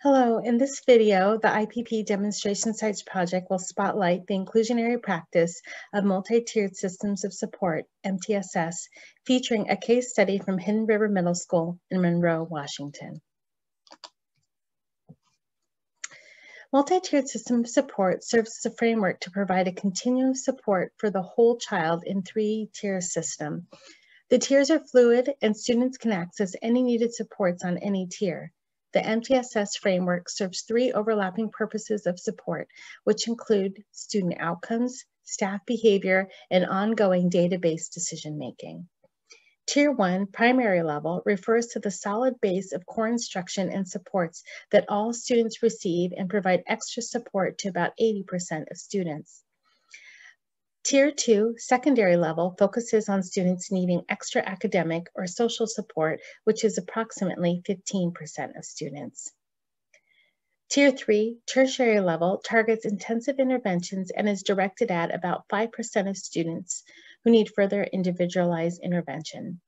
Hello, in this video, the IPP Demonstration Sites project will spotlight the inclusionary practice of multi-tiered systems of support, MTSS, featuring a case study from Hidden River Middle School in Monroe, Washington. Multi-tiered system of support serves as a framework to provide a continuum support for the whole child in three-tier system. The tiers are fluid and students can access any needed supports on any tier. The MTSS framework serves three overlapping purposes of support, which include student outcomes, staff behavior, and ongoing database decision-making. Tier 1, primary level, refers to the solid base of core instruction and supports that all students receive and provide extra support to about 80% of students. Tier 2, secondary level, focuses on students needing extra academic or social support, which is approximately 15% of students. Tier 3, tertiary level, targets intensive interventions and is directed at about 5% of students who need further individualized intervention.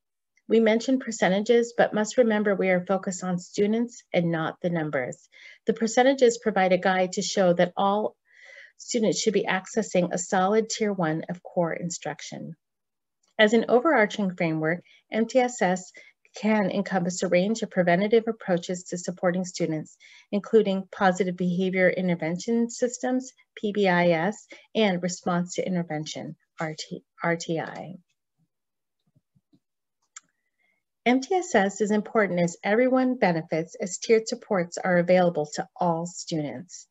We mention percentages, but must remember we are focused on students and not the numbers. The percentages provide a guide to show that all students should be accessing a solid Tier 1 of core instruction. As an overarching framework, MTSS can encompass a range of preventative approaches to supporting students, including positive behavior intervention systems, PBIS, and response to intervention, RTI. MTSS is important as everyone benefits as tiered supports are available to all students.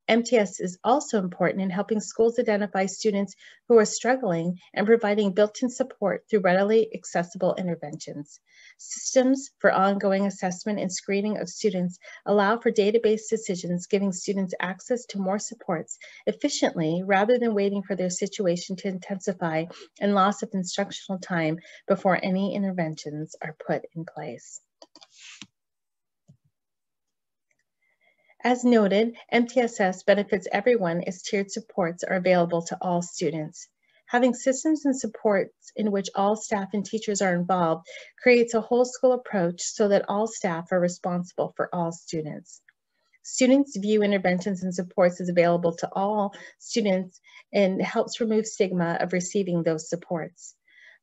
MTSS is also important in helping schools identify students who are struggling and providing built-in support through readily accessible interventions. Systems for ongoing assessment and screening of students allow for database decisions, giving students access to more supports efficiently rather than waiting for their situation to intensify and loss of instructional time before any interventions are put in place. As noted, MTSS benefits everyone as tiered supports are available to all students. Having systems and supports in which all staff and teachers are involved creates a whole school approach so that all staff are responsible for all students. Students view interventions and supports as available to all students and helps remove stigma of receiving those supports.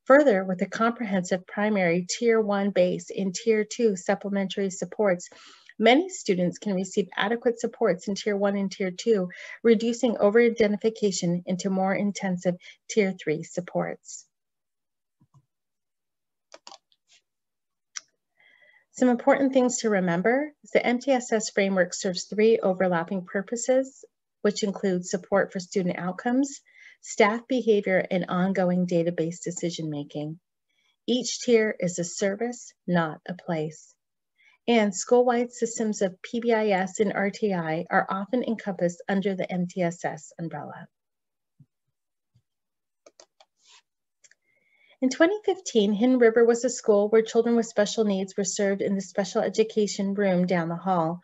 Further, with a comprehensive primary Tier 1 base and Tier 2 supplementary supports, many students can receive adequate supports in Tier 1 and Tier 2, reducing over-identification into more intensive Tier 3 supports. Some important things to remember is the MTSS framework serves three overlapping purposes, which include support for student outcomes, staff behavior, and ongoing database decision-making. Each tier is a service, not a place. And school-wide systems of PBIS and RTI are often encompassed under the MTSS umbrella. In 2015, Hidden River was a school where children with special needs were served in the special education room down the hall.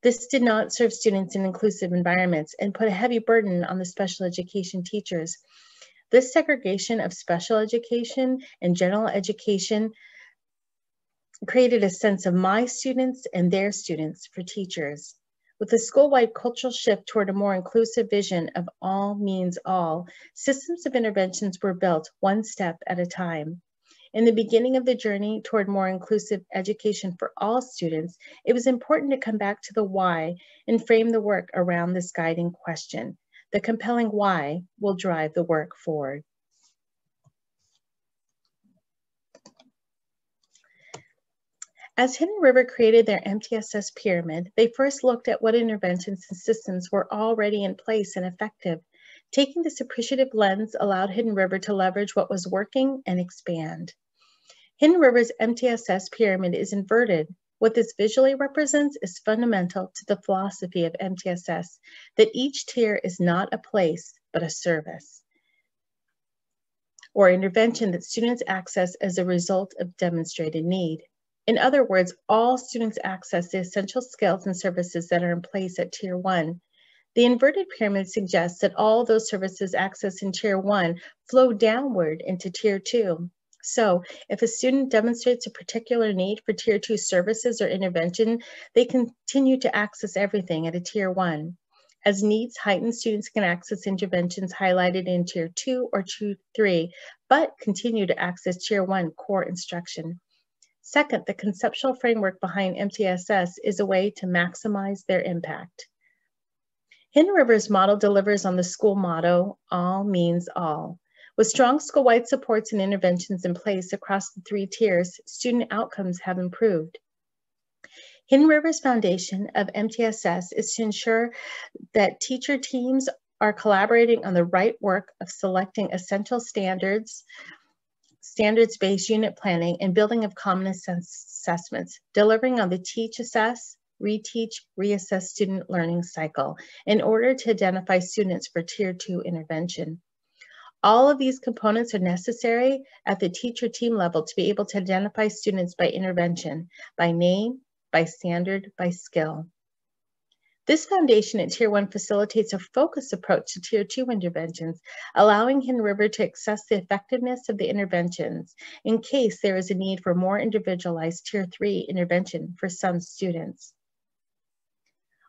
This did not serve students in inclusive environments and put a heavy burden on the special education teachers. This segregation of special education and general education created a sense of my students and their students for teachers. With a school-wide cultural shift toward a more inclusive vision of all means all, systems of interventions were built one step at a time. In the beginning of the journey toward more inclusive education for all students, it was important to come back to the why and frame the work around this guiding question. The compelling why will drive the work forward. As Hidden River created their MTSS pyramid, they first looked at what interventions and systems were already in place and effective. Taking this appreciative lens allowed Hidden River to leverage what was working and expand. Hidden River's MTSS pyramid is inverted. What this visually represents is fundamental to the philosophy of MTSS, that each tier is not a place, but a service or intervention that students access as a result of demonstrated need. In other words, all students access the essential skills and services that are in place at Tier 1. The inverted pyramid suggests that all those services accessed in Tier 1 flow downward into Tier 2. So if a student demonstrates a particular need for Tier 2 services or intervention, they continue to access everything at a Tier 1. As needs heighten, students can access interventions highlighted in Tier 2 or Tier 3, but continue to access Tier 1 core instruction. Second, the conceptual framework behind MTSS is a way to maximize their impact. Hidden River's model delivers on the school motto, all means all. With strong school-wide supports and interventions in place across the 3 tiers, student outcomes have improved. Hidden River's foundation of MTSS is to ensure that teacher teams are collaborating on the right work of selecting essential standards-based unit planning and building of common assessments, delivering on the teach, assess, reteach, reassess student learning cycle in order to identify students for Tier 2 intervention. All of these components are necessary at the teacher team level to be able to identify students by intervention, by name, by standard, by skill. This foundation at Tier 1 facilitates a focused approach to Tier 2 interventions, allowing Hidden River to assess the effectiveness of the interventions in case there is a need for more individualized Tier 3 intervention for some students.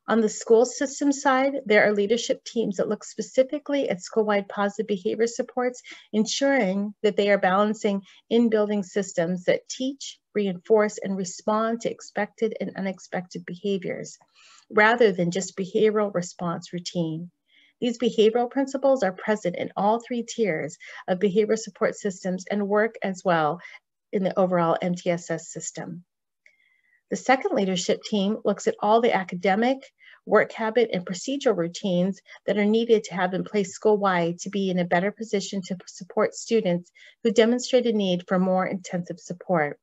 On the school system side, there are leadership teams that look specifically at school-wide positive behavior supports, ensuring that they are balancing in-building systems that teach, reinforce, and respond to expected and unexpected behaviors, rather than just behavioral response routine. These behavioral principles are present in all 3 tiers of behavior support systems and work as well in the overall MTSS system. The second leadership team looks at all the academic, work habit, and procedural routines that are needed to have in place school-wide to be in a better position to support students who demonstrate a need for more intensive support.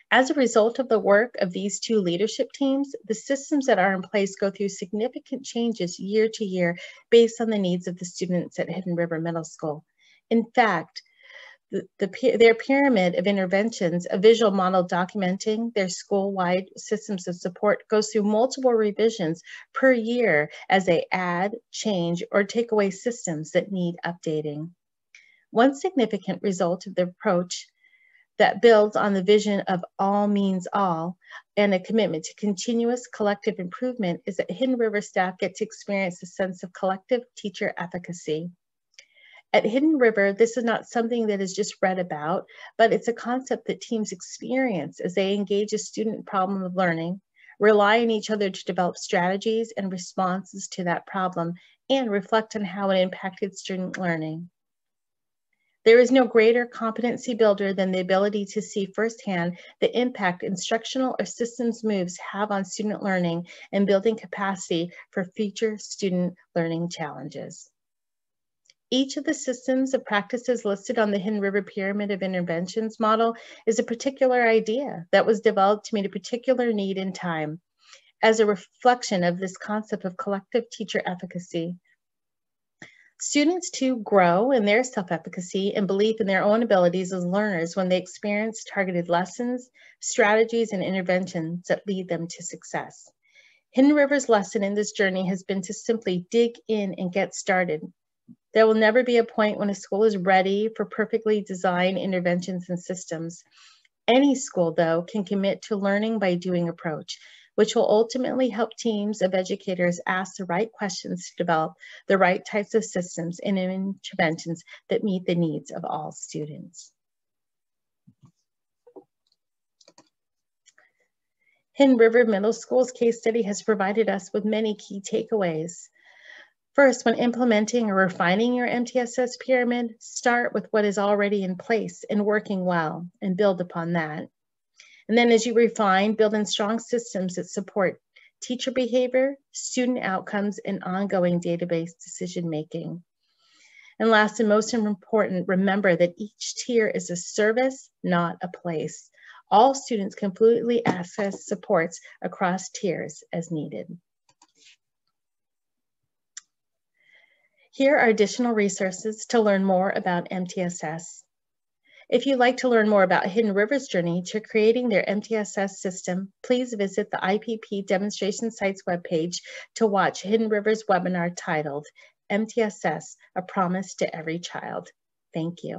As a result of the work of these 2 leadership teams, the systems that are in place go through significant changes year to year based on the needs of the students at Hidden River Middle School. In fact, their pyramid of interventions, a visual model documenting their school-wide systems of support, goes through multiple revisions per year as they add, change, or take away systems that need updating. One significant result of the approach that builds on the vision of all means all and a commitment to continuous collective improvement is that Hidden River staff get to experience a sense of collective teacher efficacy. At Hidden River, this is not something that is just read about, but it's a concept that teams experience as they engage a student problem of learning, rely on each other to develop strategies and responses to that problem, and reflect on how it impacted student learning. There is no greater competency builder than the ability to see firsthand the impact instructional or systems moves have on student learning and building capacity for future student learning challenges. Each of the systems of practices listed on the Hidden River Pyramid of Interventions model is a particular idea that was developed to meet a particular need in time as a reflection of this concept of collective teacher efficacy. Students too grow in their self-efficacy and belief in their own abilities as learners when they experience targeted lessons, strategies, and interventions that lead them to success. Hidden River's lesson in this journey has been to simply dig in and get started. There will never be a point when a school is ready for perfectly designed interventions and systems. Any school, though, can commit to learning by doing approach, which will ultimately help teams of educators ask the right questions to develop the right types of systems and interventions that meet the needs of all students. Hidden River Middle School's case study has provided us with many key takeaways. First, when implementing or refining your MTSS pyramid, start with what is already in place and working well and build upon that. And then as you refine, build in strong systems that support teacher behavior, student outcomes, and ongoing database decision-making. And last and most important, remember that each tier is a service, not a place. All students completely access supports across tiers as needed. Here are additional resources to learn more about MTSS. If you'd like to learn more about Hidden River's journey to creating their MTSS system, please visit the IPP Demonstration Sites webpage to watch Hidden River's webinar titled MTSS, A Promise to Every Child. Thank you.